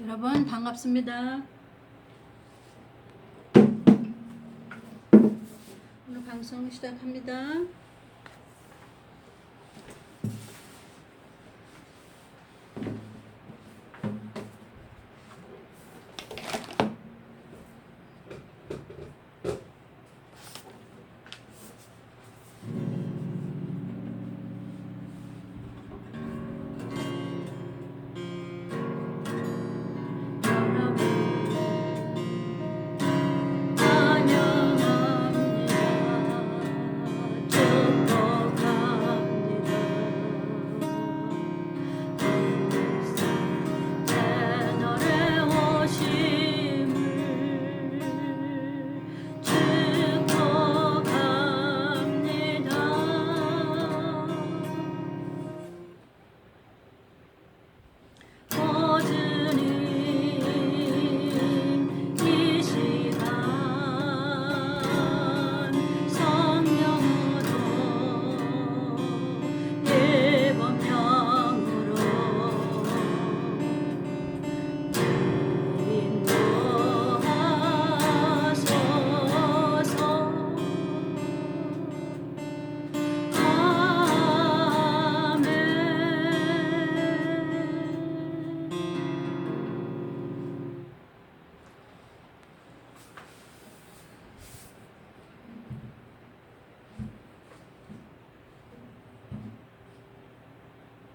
여러분 반갑습니다. 오늘 방송 시작합니다.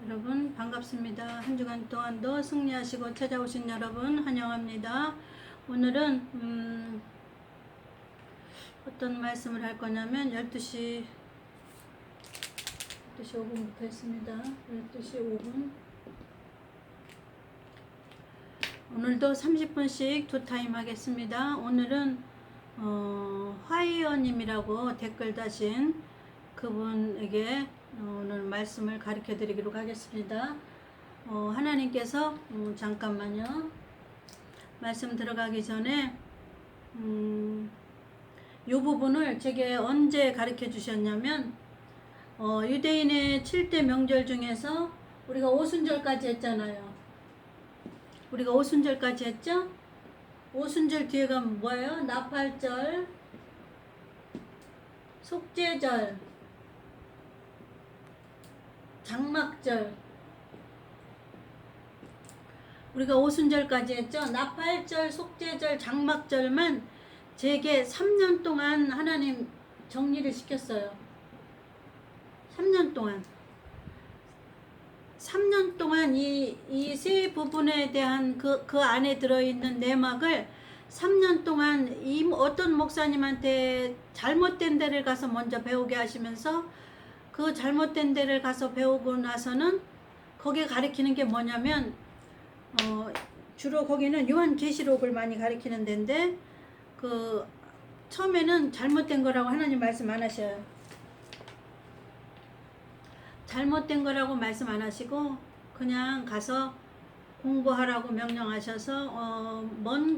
여러분 반갑습니다. 한 주간 동안도 승리하시고 찾아오신 여러분 환영합니다. 오늘은 어떤 말씀을 할 거냐면 12시 5분부터 했습니다. 12시 5분 오늘도 30분씩 두 타임 하겠습니다. 오늘은 화이어님이라고 댓글 다신 그분에게 오늘 말씀을 가르쳐 드리기로 하겠습니다. 하나님께서 잠깐만요. 말씀 들어가기 전에 이 부분을 제게 언제 가르쳐 주셨냐면 유대인의 7대 명절 중에서 우리가 오순절까지 했잖아요. 우리가 오순절까지 했죠? 오순절 뒤에가 뭐예요? 나팔절, 속죄절, 장막절. 우리가 오순절까지 했죠. 나팔절, 속죄절, 장막절만 제게 3년 동안 하나님 정리를 시켰어요. 3년 동안. 3년 동안 이 세 부분에 대한 그 안에 들어있는 내막을 3년 동안 어떤 목사님한테 잘못된 데를 가서 먼저 배우게 하시면서 그 잘못된 데를 가서 배우고 나서는 거기에 가리키는 게 뭐냐면 주로 거기는 요한계시록을 많이 가리키는 데인데 그 처음에는 잘못된 거라고 하나님 말씀 안 하셔요. 잘못된 거라고 말씀 안 하시고 그냥 가서 공부하라고 명령하셔서 먼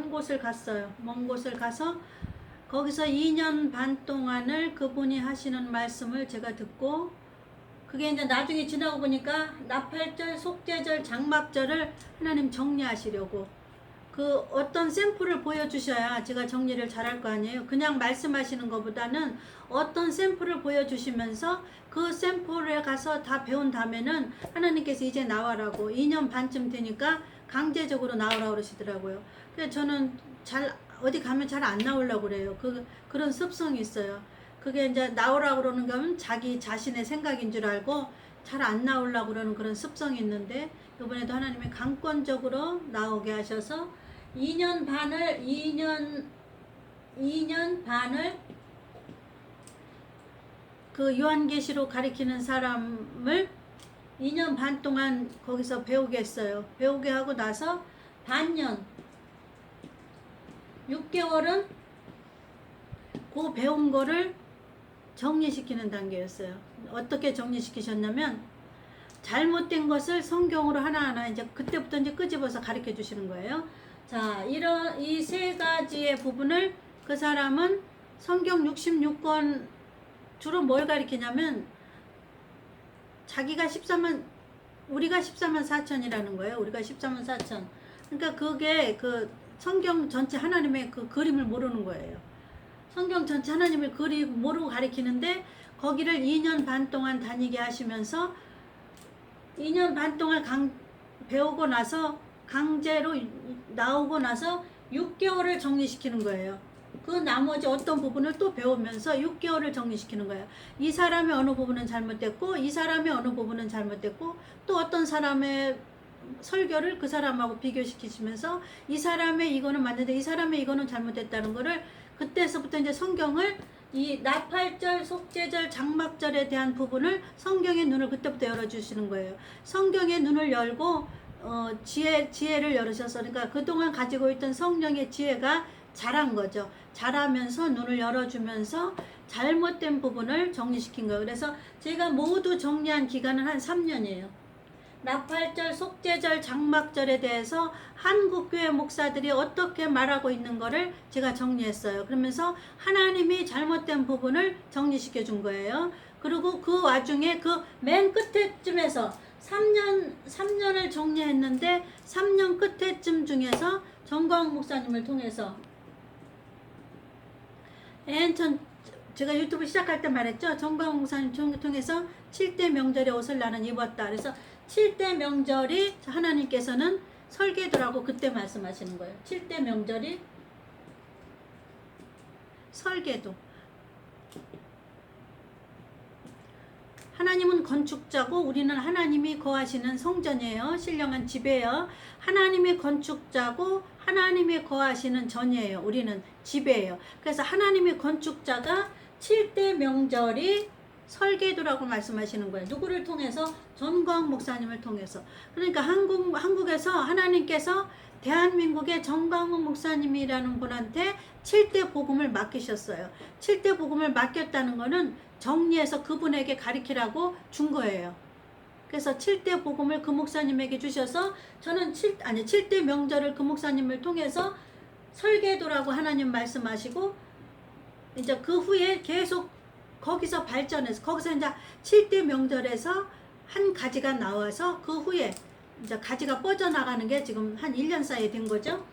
곳을 갔어요. 먼 곳을 가서 거기서 2년 반 동안을 그분이 하시는 말씀을 제가 듣고 그게 이제 나중에 지나고 보니까 나팔절, 속죄절, 장막절을 하나님 정리하시려고 그 어떤 샘플을 보여주셔야 제가 정리를 잘할 거 아니에요. 그냥 말씀하시는 것보다는 어떤 샘플을 보여주시면서 그 샘플에 가서 다 배운 다음에는 하나님께서 이제 나와라고 2년 반쯤 되니까 강제적으로 나오라고 그러시더라고요. 그래서 저는 어디 가면 잘 안 나오려고 그래요. 그런 습성이 있어요. 그게 이제 나오라고 그러는 거면 자기 자신의 생각인 줄 알고 잘 안 나오려고 그러는 그런 습성이 있는데 이번에도 하나님이 강권적으로 나오게 하셔서 2년 반을 그 요한계시록 가리키는 사람을 2년 반 동안 거기서 배우게 했어요. 배우게 하고 나서 반년 6개월은 그 배운 거를 정리시키는 단계였어요. 어떻게 정리시키셨냐면 잘못된 것을 성경으로 하나하나 이제 그때부터 이제 끄집어서 가르쳐 주시는 거예요. 자, 이 세 가지의 부분을 그 사람은 성경 66권 주로 뭘 가리키냐면 자기가 14만 우리가 14만 4천이라는 거예요. 우리가 14만 4천. 그러니까 그게 그 성경 전체 하나님의 그 그림을 모르는 거예요. 성경 전체 하나님의 그림 모르고 가리키는데 거기를 2년 반 동안 다니게 하시면서 2년 반 동안 배우고 나서 강제로 나오고 나서 6개월을 정리시키는 거예요. 그 나머지 어떤 부분을 또 배우면서 6개월을 정리시키는 거예요. 이 사람의 어느 부분은 잘못됐고 이 사람의 어느 부분은 잘못됐고 또 어떤 사람의 설교를 그 사람하고 비교시키시면서 이 사람의 이거는 맞는데 이 사람의 이거는 잘못됐다는 거를 그때서부터 이제 성경을 이 나팔절, 속죄절, 장막절에 대한 부분을 성경의 눈을 그때부터 열어주시는 거예요. 성경의 눈을 열고 지혜를 열으셔서 그러니까 그동안 가지고 있던 성령의 지혜가 자란 거죠. 자라면서 눈을 열어주면서 잘못된 부분을 정리시킨 거예요. 그래서 제가 모두 정리한 기간은 한 3년이에요. 나팔절, 속죄절, 장막절에 대해서 한국교회 목사들이 어떻게 말하고 있는 거를 제가 정리했어요. 그러면서 하나님이 잘못된 부분을 정리시켜 준 거예요. 그리고 그 와중에 그 맨 끝에쯤에서 3년을 정리했는데 3년 끝에쯤 중에서 정광욱 목사님을 통해서 제가 유튜브 시작할 때 말했죠. 정광욱 목사님 통해서 7대 명절의 옷을 나는 입었다. 그래서 7대 명절이 하나님께서는 설계도라고 그때 말씀하시는 거예요. 7대 명절이 설계도. 하나님은 건축자고 우리는 하나님이 거하시는 성전이에요. 신령한 집이에요. 하나님이 건축자고 하나님이 거하시는 전이에요. 우리는 집이에요. 그래서 하나님이 건축자가 7대 명절이 설계도라고 말씀하시는 거예요. 누구를 통해서? 전광 목사님을 통해서. 그러니까 한국에서 하나님께서 대한민국의 정광욱 목사님이라는 분한테 7대 복음을 맡기셨어요. 7대 복음을 맡겼다는 거는 정리해서 그분에게 가르치라고 준 거예요. 그래서 7대 복음을 그 목사님에게 주셔서 저는 7대 명절을 그 목사님을 통해서 설계도라고 하나님 말씀하시고 이제 그 후에 계속 거기서 발전해서 거기서 이제 7대 명절에서 한 가지가 나와서 그 후에 이제 가지가 뻗어나가는 게 지금 한 1년 사이에 된 거죠.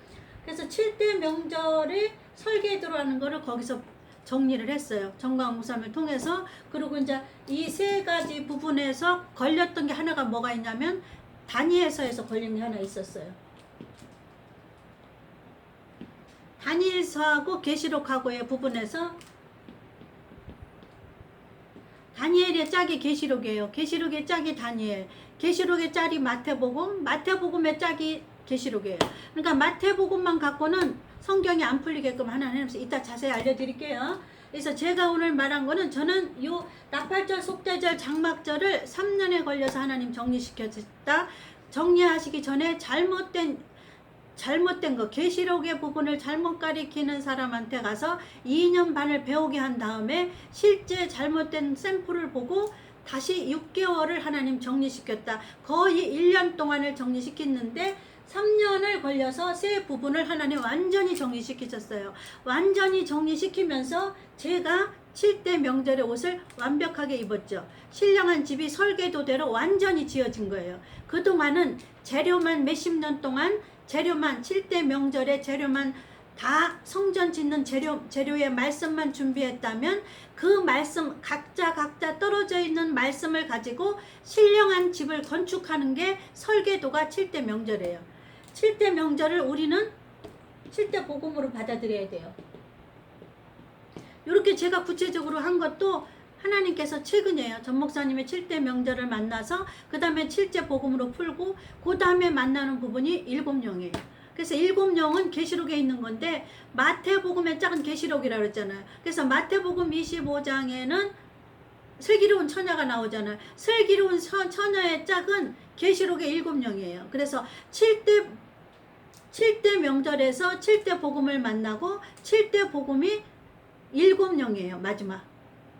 그래서 7대 명절이 설계도라는 거를 거기서 정리를 했어요. 정광욱 목사님을 통해서. 그리고 이제 이 세 가지 부분에서 걸렸던 게 하나가 뭐가 있냐면 다니엘서에서 걸린 게 하나 있었어요. 다니엘서하고 계시록하고의 부분에서 다니엘의 짝이 계시록이에요. 계시록의 짝이 다니엘, 계시록의 짝이 마태복음, 마태복음의 짝이 계시록이에요. 그러니까 마태복음만 갖고는 성경이 안 풀리게끔 하나님 이따 자세히 알려드릴게요. 그래서 제가 오늘 말한 거는 저는 요 나팔절, 속죄절, 장막절을 3년에 걸려서 하나님 정리시켰다. 정리하시기 전에 잘못된 거, 계시록의 부분을 잘못 가리키는 사람한테 가서 2년 반을 배우게 한 다음에 실제 잘못된 샘플을 보고 다시 6개월을 하나님 정리시켰다. 거의 1년 동안을 정리시켰는데 3년을 걸려서 세 부분을 하나님 완전히 정리시키셨어요. 완전히 정리시키면서 제가 7대 명절의 옷을 완벽하게 입었죠. 신령한 집이 설계도대로 완전히 지어진 거예요. 그동안은 재료만 몇십 년 동안 재료만 7대 명절에 재료만 다 성전 짓는 재료의 말씀만 준비했다면 그 말씀 각자 떨어져 있는 말씀을 가지고 신령한 집을 건축하는 게 설계도가 7대 명절이에요. 7대 명절을 우리는 7대 복음으로 받아들여야 돼요. 이렇게 제가 구체적으로 한 것도 하나님께서 최근이에요. 전 목사님의 7대 명절을 만나서 그 다음에 7대 복음으로 풀고 그 다음에 만나는 부분이 7영이에요. 그래서 7영은 계시록에 있는 건데 마태복음의 짝은 계시록이라고 그랬잖아요. 그래서 마태복음 25장에는 슬기로운 처녀가 나오잖아요. 슬기로운 처녀의 짝은 계시록의 7영이에요. 그래서 7대 명절에서 7대 복음을 만나고 7대 복음이 7영이에요.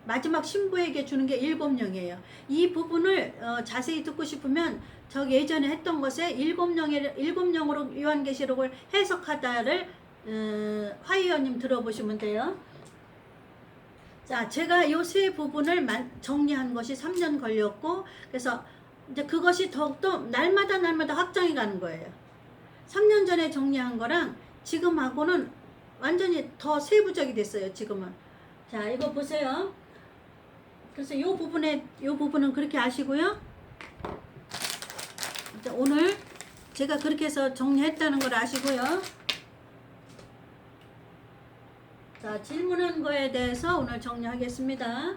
마지막 신부에게 주는 게 7영이에요. 이 부분을 자세히 듣고 싶으면 저 예전에 했던 것에 7영으로 요한계시록을 해석하다를 화의원님 들어보시면 돼요. 자, 제가 이 세 부분을 정리한 것이 3년 걸렸고 그래서 이제 그것이 더욱더 날마다 확장해 가는 거예요. 3년 전에 정리한 거랑 지금하고는 완전히 더 세부적이 됐어요. 지금은. 자, 이거 보세요. 그래서 요 부분은 그렇게 아시고요. 자, 오늘 제가 그렇게 해서 정리했다는 걸 아시고요. 자, 질문한 거에 대해서 오늘 정리하겠습니다.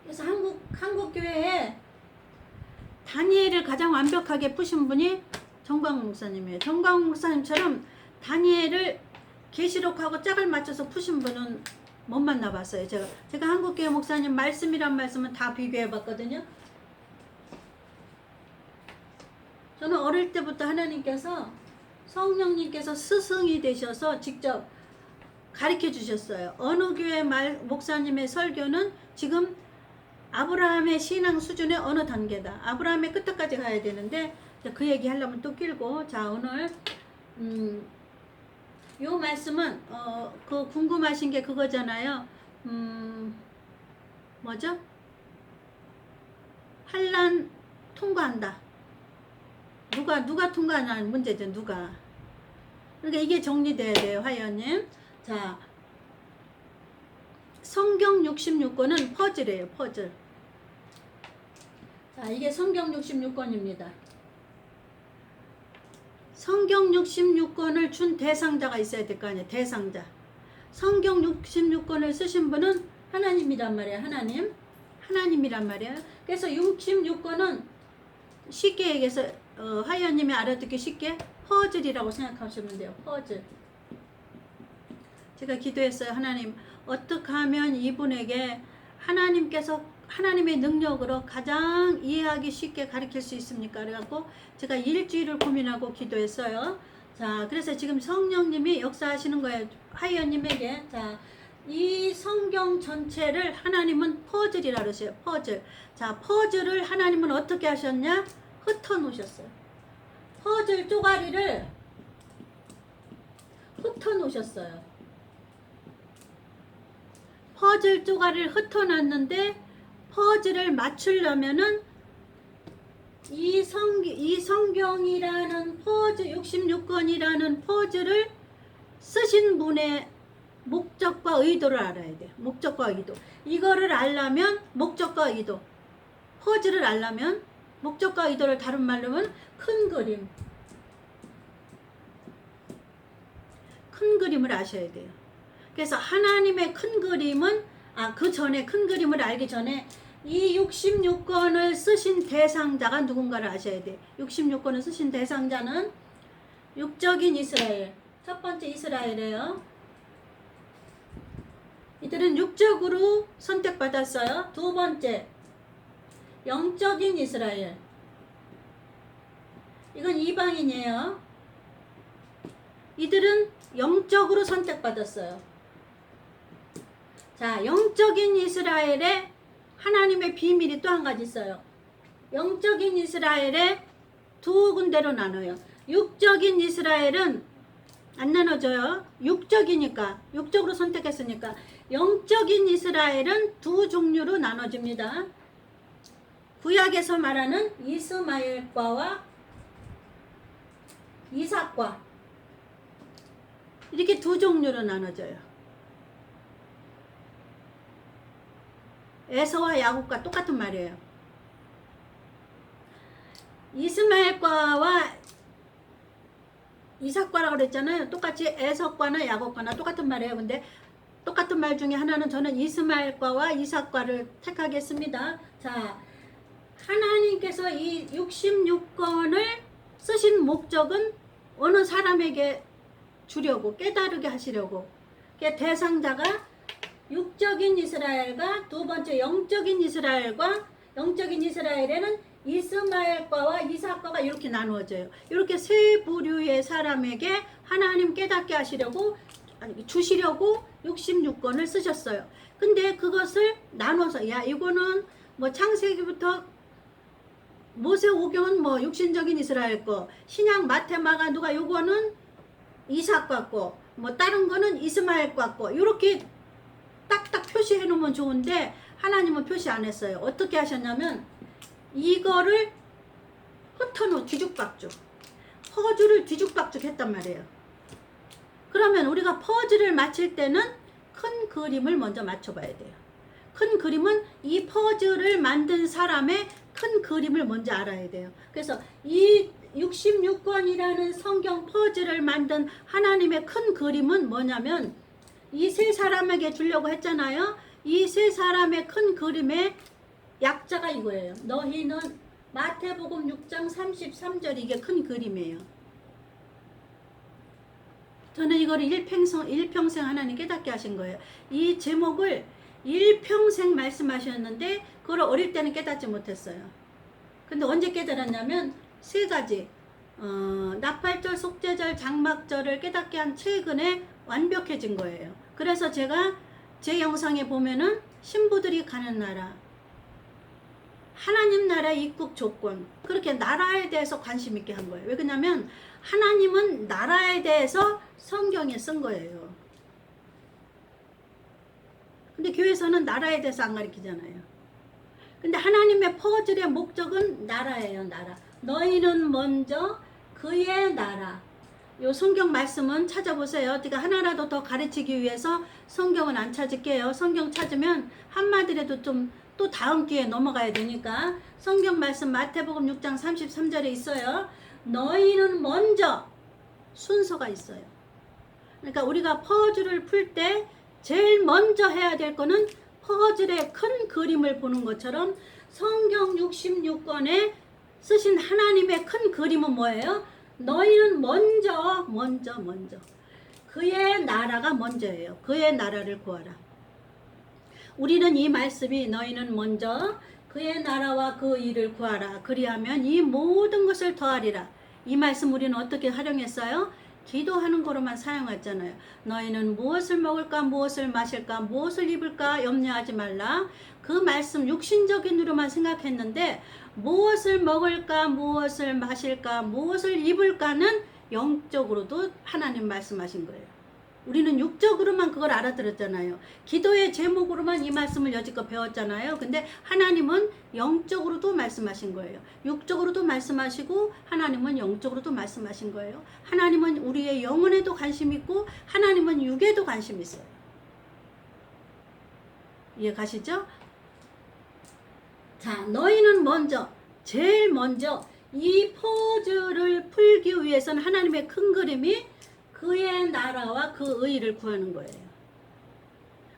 그래서 한국 교회에 다니엘을 가장 완벽하게 푸신 분이 정광훈 목사님이에요. 정광훈 목사님처럼 다니엘을 계시록하고 짝을 맞춰서 푸신 분은 못 만나봤어요. 제가 한국교회 목사님 말씀이란 말씀은 다 비교해봤거든요. 저는 어릴 때부터 하나님께서 성령님께서 스승이 되셔서 직접 가르쳐 주셨어요. 어느 교회 목사님의 설교는 지금 아브라함의 신앙 수준의 어느 단계다. 아브라함의 끝까지 가야 되는데 그 얘기 하려면 또 길고. 자, 오늘 요 말씀은 그 궁금하신 게 그거잖아요. 뭐죠? 환난 통과한다. 누가 통과하는 문제죠. 누가. 그러니까 이게 정리돼야 돼요. 화연님. 자, 성경 66권은 퍼즐이에요. 퍼즐. 자, 이게 성경 66권입니다. 성경 66권을 준 대상자가 있어야 될 거 아니에요. 대상자. 성경 66권을 쓰신 분은 하나님이란 말이에요. 하나님이란 말이에요. 그래서 66권은 쉽게 얘기해서 화연님이 알아듣기 쉽게 퍼즐이라고 생각하시면 돼요. 퍼즐. 제가 기도했어요. 하나님, 어떻게 하면 이분에게 하나님의 능력으로 가장 이해하기 쉽게 가르칠 수 있습니까? 그래갖고 제가 일주일을 고민하고 기도했어요. 자, 그래서 지금 성령님이 역사하시는 거예요. 화연님에게. 자, 이 성경 전체를 하나님은 퍼즐이라 그러세요. 퍼즐. 자, 퍼즐을 하나님은 어떻게 하셨냐? 흩어 놓으셨어요. 퍼즐 쪼가리를 흩어 놓으셨어요. 퍼즐 쪼가리를 흩어 놨는데 퍼즐을 맞추려면은 이 성경이라는 퍼즐 66권이라는 퍼즐을 쓰신 분의 목적과 의도를 알아야 돼요. 목적과 의도. 이거를 알려면 목적과 의도. 퍼즐을 알려면 목적과 의도를 다른 말로 하면 큰 그림. 큰 그림을 아셔야 돼요. 그래서 하나님의 큰 그림은 그 전에 큰 그림을 알기 전에 이 66권을 쓰신 대상자가 누군가를 아셔야 돼요. 66권을 쓰신 대상자는 육적인 이스라엘. 첫 번째 이스라엘이에요. 이들은 육적으로 선택받았어요. 두 번째 영적인 이스라엘. 이건 이방인이에요. 이들은 영적으로 선택받았어요. 자, 영적인 이스라엘에 하나님의 비밀이 또 한 가지 있어요. 영적인 이스라엘에 두 군데로 나눠요. 육적인 이스라엘은 안 나눠져요. 육적이니까, 육적으로 선택했으니까. 영적인 이스라엘은 두 종류로 나눠집니다. 구약에서 말하는 이스마엘과와 이삭과 이렇게 두 종류로 나눠져요. 에서와 야곱과 똑같은 말이에요. 이스마엘과와 이삭과라고 그랬잖아요. 똑같이 에서과나 야곱과나 똑같은 말이에요. 근데 똑같은 말 중에 하나는 저는 이스마엘과와 이삭과를 택하겠습니다. 자, 하나님께서 이 66권을 쓰신 목적은 어느 사람에게 주려고, 깨달게 하시려고. 대상자가 육적인 이스라엘과 두 번째 영적인 이스라엘과, 영적인 이스라엘에는 이스마엘과와 이삭과가 이렇게 나누어져요. 이렇게 세 부류의 사람에게 하나님 깨닫게 하시려고, 주시려고 66권을 쓰셨어요. 근데 그것을 나눠서, 이거는 뭐 창세기부터 모세오경은 뭐 육신적인 이스라엘 거, 신약 마태마가 누가 요거는 이삭과 거, 뭐 다른 거는 이스마엘 과 거, 이렇게 딱딱 표시해 놓으면 좋은데 하나님은 표시 안 했어요. 어떻게 하셨냐면 이거를 흩어놓 뒤죽박죽 퍼즐을 뒤죽박죽 했단 말이에요. 그러면 우리가 퍼즐을 맞힐 때는 큰 그림을 먼저 맞춰봐야 돼요. 큰 그림은 이 퍼즐을 만든 사람의 큰 그림을 먼저 알아야 돼요. 그래서 이 66권이라는 성경 퍼즐을 만든 하나님의 큰 그림은 뭐냐면 이 세 사람에게 주려고 했잖아요. 이 세 사람의 큰 그림의 약자가 이거예요. 너희는 마태복음 6장 33절 이게 큰 그림이에요. 저는 이거를 일평생 하나님 깨닫게 하신 거예요. 이 제목을 일평생 말씀하셨는데 그걸 어릴 때는 깨닫지 못했어요. 근데 언제 깨달았냐면 세 가지 나팔절, 속죄절, 장막절을 깨닫게 한 최근에 완벽해진 거예요. 그래서 제가 제 영상에 보면은 신부들이 가는 나라, 하나님 나라 입국 조건, 그렇게 나라에 대해서 관심 있게 한 거예요. 왜 그러냐면 하나님은 나라에 대해서 성경에 쓴 거예요. 근데 교회에서는 나라에 대해서 안 가르치잖아요. 근데 하나님의 퍼즐의 목적은 나라예요. 나라. 너희는 먼저 그의 나라. 요 성경 말씀은 찾아보세요. 제가 하나라도 더 가르치기 위해서 성경은 안 찾을게요. 성경 찾으면 한마디라도 좀 또 다음 기회에 넘어가야 되니까 성경 말씀 마태복음 6장 33절에 있어요. 너희는 먼저 순서가 있어요. 그러니까 우리가 퍼즐을 풀 때 제일 먼저 해야 될 거는 퍼즐의 큰 그림을 보는 것처럼 성경 66권에 쓰신 하나님의 큰 그림은 뭐예요? 너희는 먼저 그의 나라가 먼저예요. 그의 나라를 구하라. 우리는 이 말씀이 너희는 먼저 그의 나라와 그 일을 구하라. 그리하면 이 모든 것을 더하리라. 이 말씀 우리는 어떻게 활용했어요? 기도하는 거로만 사용했잖아요. 너희는 무엇을 먹을까, 무엇을 마실까, 무엇을 입을까 염려하지 말라. 그 말씀 육신적인으로만 생각했는데 무엇을 먹을까, 무엇을 마실까, 무엇을 입을까는 영적으로도 하나님 말씀하신 거예요. 우리는 육적으로만 그걸 알아들었잖아요. 기도의 제목으로만 이 말씀을 여지껏 배웠잖아요. 근데 하나님은 영적으로도 말씀하신 거예요. 육적으로도 말씀하시고 하나님은 영적으로도 말씀하신 거예요. 하나님은 우리의 영혼에도 관심 있고 하나님은 육에도 관심 있어요. 이해 가시죠? 자, 너희는 먼저, 제일 먼저 이 퍼즐을 풀기 위해서는 하나님의 큰 그림이 그의 나라와 그 의를 구하는 거예요.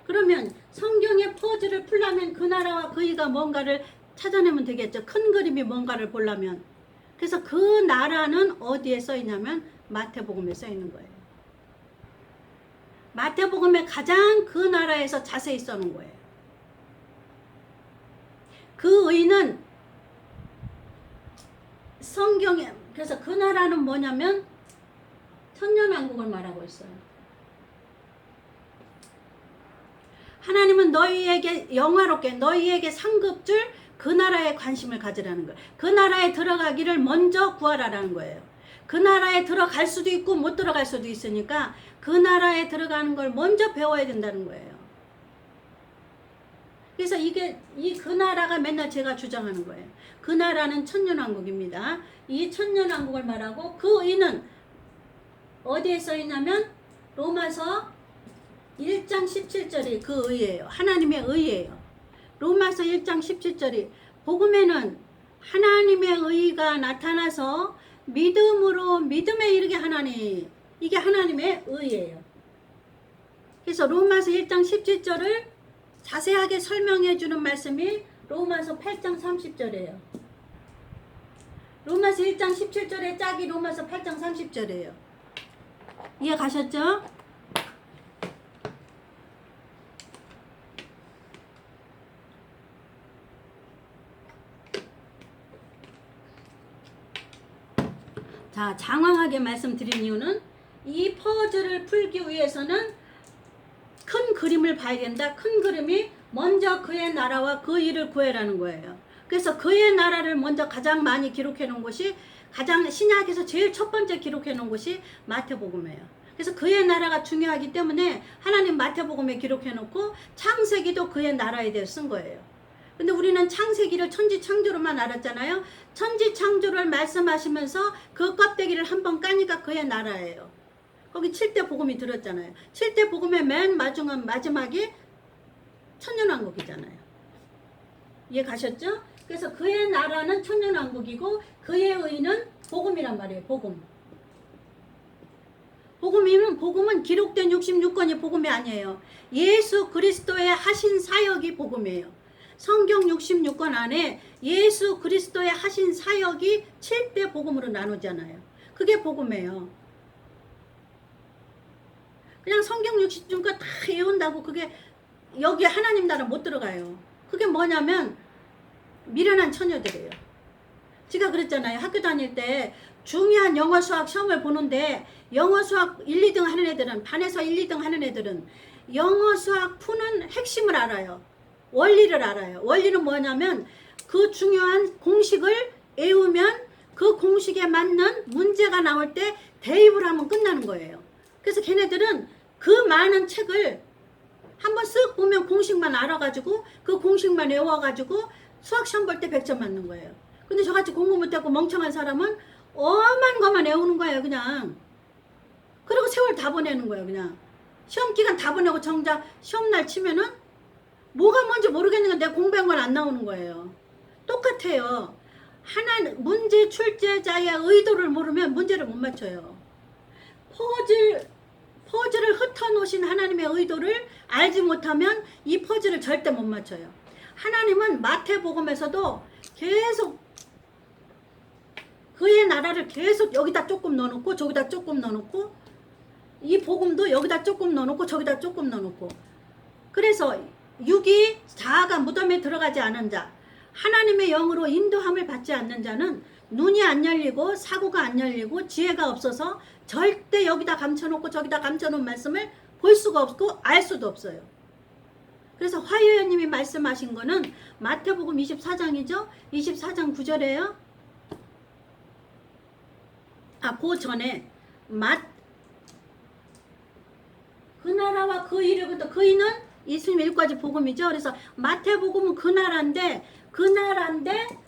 그러면 성경의 퍼즐을 풀려면 그 나라와 그 의가 뭔가를 찾아내면 되겠죠. 큰 그림이 뭔가를 보려면. 그래서 그 나라는 어디에 써 있냐면 마태복음에 써 있는 거예요. 마태복음에 가장 그 나라에서 자세히 써놓은 거예요. 그 의는 성경에, 그래서 그 나라는 뭐냐면 천년왕국을 말하고 있어요. 하나님은 너희에게 영화롭게 너희에게 상급줄 그 나라에 관심을 가지라는 거예요. 그 나라에 들어가기를 먼저 구하라라는 거예요. 그 나라에 들어갈 수도 있고 못 들어갈 수도 있으니까 그 나라에 들어가는 걸 먼저 배워야 된다는 거예요. 그래서 이게 그 나라가 맨날 제가 주장하는 거예요. 그 나라는 천년왕국입니다. 이 천년왕국을 말하고 그 의는 어디에 써 있냐면 로마서 1장 17절이 그 의예요. 하나님의 의예요. 로마서 1장 17절이 복음에는 하나님의 의가 나타나서 믿음으로 믿음에 이르게 하나니, 이게 하나님의 의예요. 그래서 로마서 1장 17절을 자세하게 설명해 주는 말씀이 로마서 8장 30절이에요. 로마서 1장 17절의 짝이 로마서 8장 30절이에요. 이해 가셨죠? 자, 장황하게 말씀드린 이유는 이 퍼즐을 풀기 위해서는 큰 그림을 봐야 된다. 큰 그림이 먼저 그의 나라와 그 일을 구해라는 거예요. 그래서 그의 나라를 먼저 가장 많이 기록해 놓은 곳이, 가장 신약에서 제일 첫 번째 기록해 놓은 곳이 마태복음이에요. 그래서 그의 나라가 중요하기 때문에 하나님 마태복음에 기록해 놓고 창세기도 그의 나라에 대해 쓴 거예요. 근데 우리는 창세기를 천지창조로만 알았잖아요. 천지창조를 말씀하시면서 그 껍데기를 한번 까니까 그의 나라예요. 거기 7대 복음이 들었잖아요. 7대 복음의 맨 마지막이 천년왕국이잖아요. 이해 가셨죠? 그래서 그의 나라는 천년왕국이고 그의 의는 복음이란 말이에요. 복음은 기록된 66권이 복음이 아니에요. 예수 그리스도의 하신 사역이 복음이에요. 성경 66권 안에 예수 그리스도의 하신 사역이 7대 복음으로 나누잖아요. 그게 복음이에요. 그냥 성경 66권 다 외운다고 그게 여기 하나님 나라 못 들어가요. 그게 뭐냐면 미련한 처녀들이에요. 제가 그랬잖아요. 학교 다닐 때 중요한 영어 수학 시험을 보는데 영어 수학 1, 2등 하는 애들은 반에서 1, 2등 하는 애들은 영어 수학 푸는 핵심을 알아요. 원리를 알아요. 원리는 뭐냐면 그 중요한 공식을 외우면 그 공식에 맞는 문제가 나올 때 대입을 하면 끝나는 거예요. 그래서 걔네들은 그 많은 책을 한번 쓱 보면 공식만 알아가지고 그 공식만 외워가지고 수학 시험 볼 때 100점 맞는 거예요. 근데 저같이 공부 못하고 멍청한 사람은 엄한 것만 외우는 거예요. 그냥. 그리고 세월 다 보내는 거예요. 그냥. 시험 기간 다 보내고 정작 시험날 치면은 뭐가 뭔지 모르겠는 건 내가 공부한 건 안 나오는 거예요. 똑같아요. 문제 출제자의 의도를 모르면 문제를 못 맞춰요. 퍼즐을 흩어놓으신 하나님의 의도를 알지 못하면 이 퍼즐을 절대 못 맞춰요. 하나님은 마태복음에서도 계속 그의 나라를 계속 여기다 조금 넣어놓고 저기다 조금 넣어놓고 이 복음도 여기다 조금 넣어놓고 저기다 조금 넣어놓고 그래서 육이 자아가 무덤에 들어가지 않은 자 하나님의 영으로 인도함을 받지 않는 자는 눈이 안 열리고 사고가 안 열리고 지혜가 없어서 절대 여기다 감춰놓고 저기다 감춰놓은 말씀을 볼 수가 없고 알 수도 없어요. 그래서 화요연님이 말씀하신 거는 마태복음 24장이죠. 24장 9절에요. 그 전에 그 나라와 그 일을 그 이는 예수님 7가지 복음이죠. 그래서 마태복음은 그 나라인데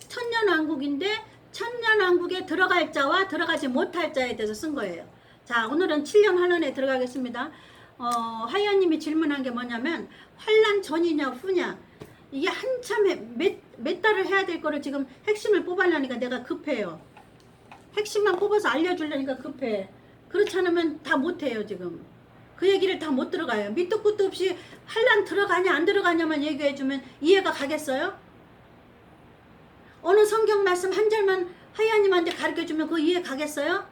천년왕국인데 천년왕국에 들어갈 자와 들어가지 못할 자에 대해서 쓴 거예요. 자, 오늘은 7년 환란에 들어가겠습니다. 하이언님이 질문한 게 뭐냐면 환란 전이냐 후냐 이게 한참 몇 달을 해야 될 거를 지금 핵심을 뽑으려니까 내가 급해요. 핵심만 뽑아서 알려주려니까 급해. 그렇지 않으면 다 못해요. 지금 그 얘기를 다 못 들어가요. 밑도 끝도 없이 환란 들어가냐 안 들어가냐만 얘기해주면 이해가 가겠어요? 어느 성경 말씀 한 절만 하이아님한테 가르쳐주면 그 이해 가겠어요?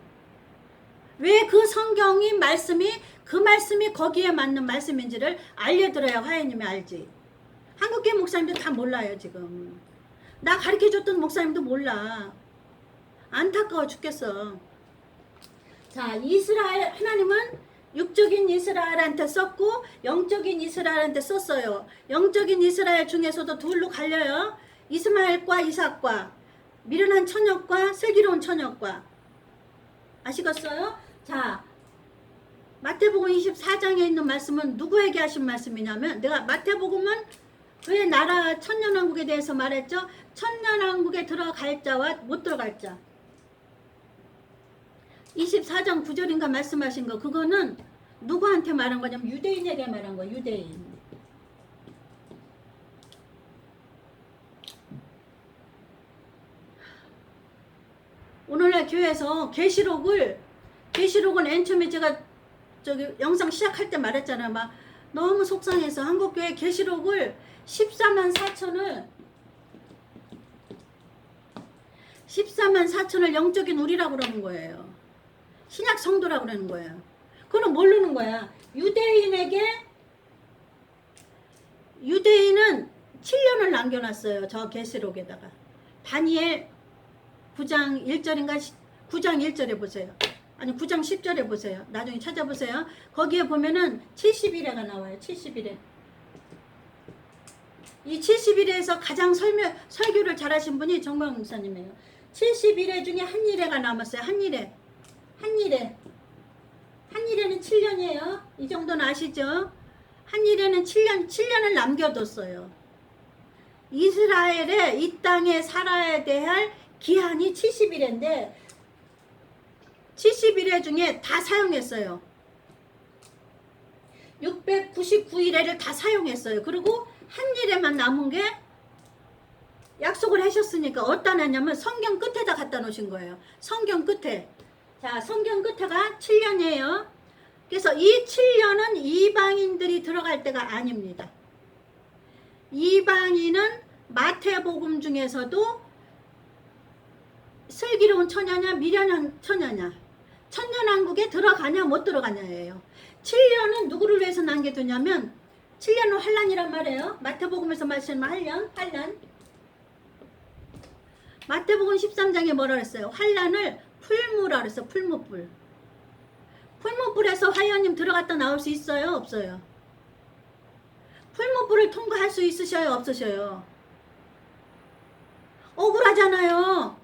왜 그 성경이 그 말씀이 거기에 맞는 말씀인지를 알려드려야 하이아님이 알지. 한국계 목사님들 다 몰라요. 지금 나 가르쳐줬던 목사님도 몰라. 안타까워 죽겠어. 자, 이스라엘 하나님은 육적인 이스라엘한테 썼고 영적인 이스라엘한테 썼어요. 영적인 이스라엘 중에서도 둘로 갈려요. 이스마엘과 이삭과 미련한 처녀과 슬기로운 처녀과. 아시겠어요? 자, 마태복음 24장에 있는 말씀은 누구에게 하신 말씀이냐면 내가 마태복음은 그의 나라 천년왕국에 대해서 말했죠. 천년왕국에 들어갈 자와 못 들어갈 자. 24장 9절인가 말씀하신 거 그거는 누구한테 말한 거냐면 유대인에게 말한 거. 유대인. 오늘날 교회에서 계시록은 맨 처음에 제가 저기 영상 시작할 때 말했잖아요. 막 너무 속상해서 한국교회 계시록을 14만 4천을 영적인 우리라고 그러는 거예요. 신약 성도라고 그러는 거예요. 그거는 모르는 거야. 유대인은 7년을 남겨놨어요. 저 계시록에다가. 다니엘 9장 1절인가 9장 1절에 보세요. 아니 9장 10절에 보세요. 나중에 찾아보세요. 거기에 보면은 70일에가 나와요. 70일에. 이 70일에서 가장 설교를 잘하신 분이 정광 목사님이에요. 70일에 중에 한 일회가 남았어요. 한 일회 한일에는 7년이에요. 이 정도는 아시죠? 한일에는 7년을 남겨뒀어요. 이스라엘의 이 땅에 살아야 될 기한이 70일인데 70일회 중에 다 사용했어요. 699일회를 다 사용했어요. 그리고 한일에만 남은 게 약속을 하셨으니까 어디다 놨냐면 성경 끝에다 갖다 놓으신 거예요. 성경 끝에. 자, 성경 끝에가 7년이에요. 그래서 이 7년은 이방인들이 들어갈 때가 아닙니다. 이방인은 마태복음 중에서도 슬기로운 처녀냐 미련한 처녀냐 천년왕국에 들어가냐 못 들어가냐예요. 7년은 누구를 위해서 남겨두냐면 7년은 환란이란 말이에요. 마태복음에서 말씀하는 환란. 마태복음 13장에 뭐라 그랬어요? 환란을 풀무라 그랬어요. 풀무불. 풀무불에서 화연님 들어갔다 나올 수 있어요? 없어요? 풀무불을 통과할 수 있으셔요? 없으셔요? 억울하잖아요.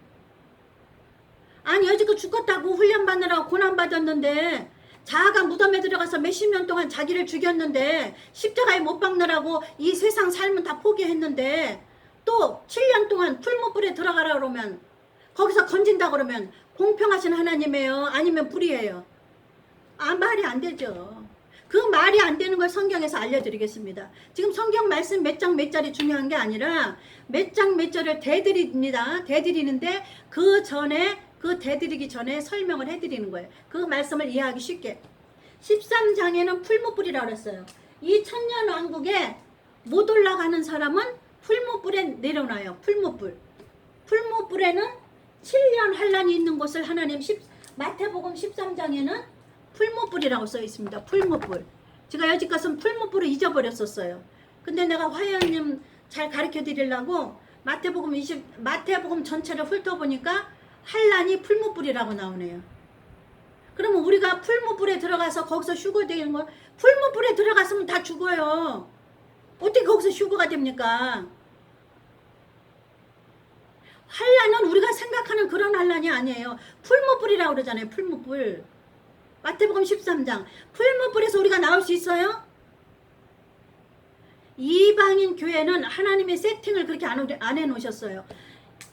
아니 여지껏 죽었다고 훈련받느라고 고난받았는데 자아가 무덤에 들어가서 몇십 년 동안 자기를 죽였는데 십자가에 못 박느라고 이 세상 삶은 다 포기했는데 또 7년 동안 풀무불에 들어가라 그러면 거기서 건진다 그러면 공평하신 하나님이에요? 아니면 불의예요? 아, 말이 안 되죠. 그 말이 안 되는 걸 성경에서 알려드리겠습니다. 지금 성경 말씀 몇 장 몇 절이 중요한 게 아니라 몇 장 몇 절을 대드립니다. 대드리는데 그 전에 그 대드리기 전에 설명을 해드리는 거예요. 그 말씀을 이해하기 쉽게. 13장에는 풀무불이라고 그랬어요. 이 천년왕국에 못 올라가는 사람은 풀무불에 내려놔요. 풀무불. 풀무불에는 7년 환란이 있는 곳을 하나님 마태복음 13장에는 풀무불이라고 써 있습니다. 풀무불. 제가 여지까지는 풀무불을 잊어버렸었어요. 근데 내가 화연님 잘 가르쳐 드리려고 마태복음 전체를 훑어보니까 환란이 풀무불이라고 나오네요. 그러면 우리가 풀무불에 들어가서 거기서 휴거되는 거, 풀무불에 들어갔으면 다 죽어요. 어떻게 거기서 휴거가 됩니까? 환란은 우리가 생각하는 그런 환란이 아니에요. 풀무불이라고 그러잖아요. 풀무불. 마태복음 13장. 풀무불에서 우리가 나올 수 있어요? 이방인 교회는 하나님의 세팅을 그렇게 안 해놓으셨어요.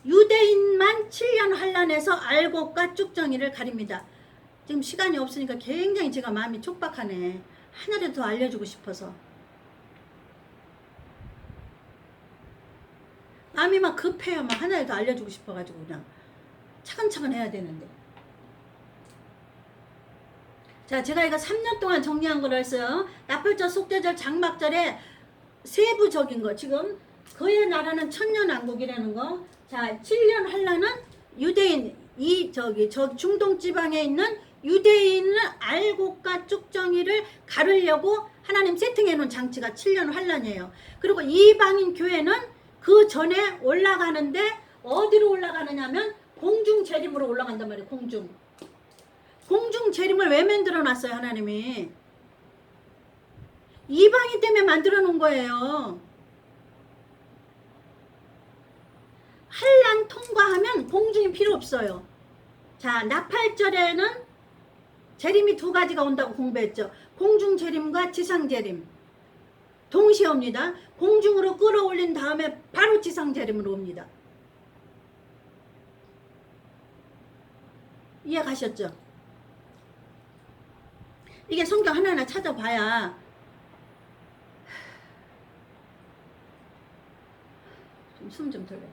유대인만 7년 환란에서 알곡과 쭉정이를 가립니다. 지금 시간이 없으니까 굉장히 제가 마음이 촉박하네. 하나라도 더 알려주고 싶어서. 마음이 막 급해요. 막 하나라도 더 알려주고 싶어가지고 그냥 차근차근 해야 되는데. 자, 제가 이거 3년 동안 정리한 걸 했어요. 나팔절, 속죄절, 장막절에 세부적인 거. 지금 그의 나라는 천년왕국이라는 거. 자, 7년 환란은 유대인, 저 중동 지방에 있는 유대인은 알곡과 쭉정이를 가르려고 하나님 세팅해 놓은 장치가 7년 환란이에요. 그리고 이방인 교회는 그 전에 올라가는데 어디로 올라가느냐면 공중 재림으로 올라간단 말이에요. 공중 재림을 왜 만들어 놨어요, 하나님이? 이방인 때문에 만들어 놓은 거예요. 환란 통과하면 공중이 필요 없어요. 자, 나팔절에는 재림이 두 가지가 온다고 공부했죠. 공중 재림과 지상 재림. 동시에 옵니다. 공중으로 끌어올린 다음에 바로 지상 재림으로 옵니다. 이해 가셨죠? 이게 성경 하나하나 찾아봐야 좀 숨 좀 돌려요.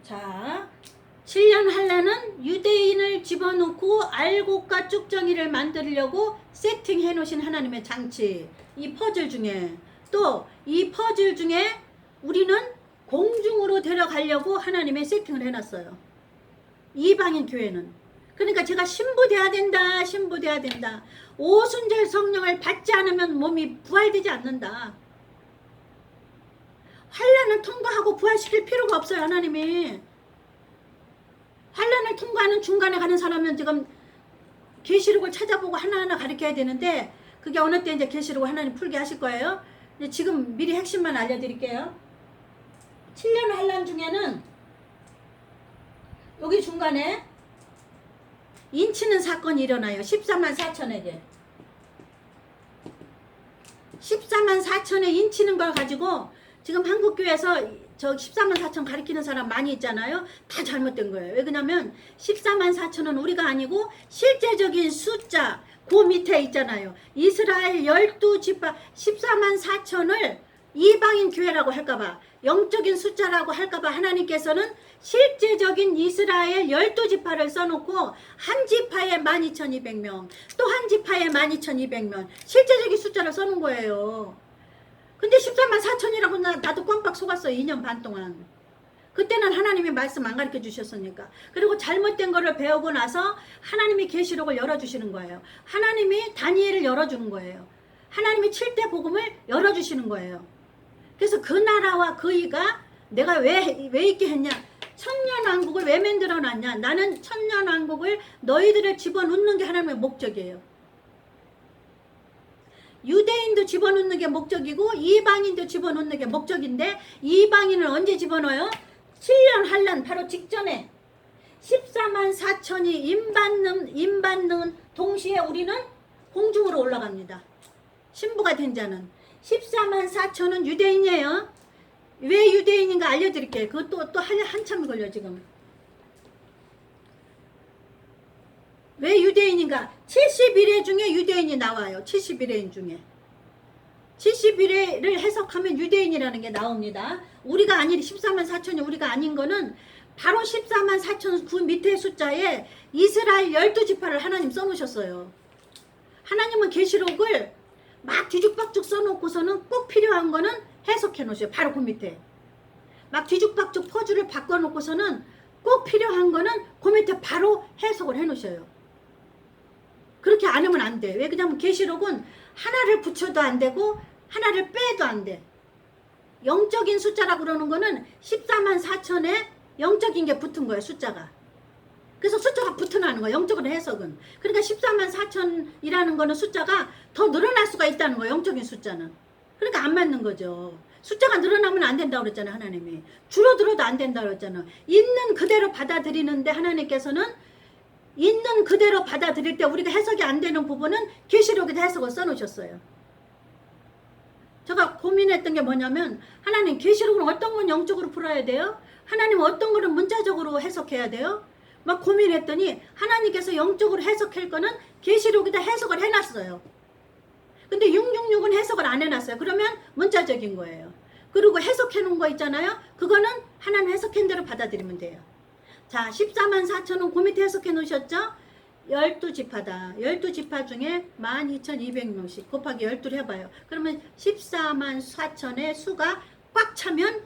자, 7년 환란은 유대인을 집어넣고 알곡과 쭉정이를 만들려고 세팅해 놓으신 하나님의 장치. 이 퍼즐 중에 또 이 퍼즐 중에 우리는 공중으로 데려가려고 하나님의 세팅을 해놨어요. 이방인 교회는. 그러니까 제가 신부돼야 된다. 신부돼야 된다. 오순절 성령을 받지 않으면 몸이 부활되지 않는다. 환란을 통과하고 부활시킬 필요가 없어요. 하나님이. 환란을 통과하는 중간에 가는 사람은 지금 계시록을 찾아보고 하나하나 가르쳐야 되는데 그게 어느 때 이제 계시록을 하나님 풀게 하실 거예요. 근데 지금 미리 핵심만 알려드릴게요. 7년 환란 중에는 여기 중간에 인치는 사건이 일어나요. 14만 4천에게. 14만 4천에 인치는 걸 가지고 지금 한국교회에서 저 14만 4천 가리키는 사람 많이 있잖아요. 다 잘못된 거예요. 왜 그러냐면 14만 4천은 우리가 아니고 실제적인 숫자 그 밑에 있잖아요. 이스라엘 12지파 14만 4천을 이방인 교회라고 할까봐 영적인 숫자라고 할까봐 하나님께서는 실제적인 이스라엘 12지파를 써놓고 한 지파에 12,200명 또 한 지파에 12,200명 실제적인 숫자를 써놓은 거예요. 근데 14만 4천이라고 나도 껌박 속았어요. 2년 반 동안. 그때는 하나님이 말씀 안 가르쳐 주셨으니까. 그리고 잘못된 거를 배우고 나서 하나님이 계시록을 열어주시는 거예요. 하나님이 다니엘을 열어주는 거예요. 하나님이 7대 복음을 열어주시는 거예요. 그래서 그 나라와 그 이가 내가 왜 있게 했냐. 천년왕국을 왜 만들어놨냐. 나는 천년왕국을 너희들을 집어넣는 게 하나님의 목적이에요. 유대인도 집어넣는 게 목적이고 이방인도 집어넣는 게 목적인데 이방인을 언제 집어넣어요? 7년 환란 바로 직전에 14만 4천이 임받는 동시에 우리는 공중으로 올라갑니다. 신부가 된 자는 14만 4천은 유대인이에요. 왜 유대인인가 알려드릴게요. 그것도 또 한참 걸려 지금. 왜 유대인인가? 71회 중에 유대인이 나와요. 71회인 중에. 71회를 해석하면 유대인이라는 게 나옵니다. 우리가 아닌 14만 4천이 우리가 아닌 거는 바로 14만 4천 그 밑에 숫자에 이스라엘 12지파를 하나님 써놓으셨어요. 하나님은 계시록을 막 뒤죽박죽 써놓고서는 꼭 필요한 거는 해석해 놓으셔요. 바로 그 밑에. 막 뒤죽박죽 퍼즐을 바꿔놓고서는 꼭 필요한 거는 그 밑에 바로 해석을 해 놓으셔요. 그렇게 안 하면 안 돼. 왜 그러냐면 계시록은 하나를 붙여도 안 되고 하나를 빼도 안 돼. 영적인 숫자라고 그러는 거는 14만 4천에 영적인 게 붙은 거예요. 숫자가. 그래서 숫자가 붙어나는 거예요. 영적으로 해석은. 그러니까 14만 4천이라는 거는 숫자가 더 늘어날 수가 있다는 거예요. 영적인 숫자는. 그러니까 안 맞는 거죠. 숫자가 늘어나면 안 된다고 그랬잖아요. 하나님이. 줄어들어도 안 된다고 그랬잖아요. 있는 그대로 받아들이는데 하나님께서는 있는 그대로 받아들일 때 우리가 해석이 안 되는 부분은 계시록에도 해석을 써놓으셨어요. 제가 고민했던 게 뭐냐면 하나님 계시록은 어떤 건 영적으로 풀어야 돼요? 하나님 어떤 거는 문자적으로 해석해야 돼요? 막 고민했더니 하나님께서 영적으로 해석할 거는 계시록에다 해석을 해놨어요. 근데 666은 해석을 안 해놨어요. 그러면 문자적인 거예요. 그리고 해석해 놓은 거 있잖아요. 그거는 하나님 해석한 대로 받아들이면 돼요. 자, 14만 4천은 그 밑에 해석해 놓으셨죠? 12지파다. 12지파 중에 12,200명씩 곱하기 12를 해봐요. 그러면 14만 4천의 수가 꽉 차면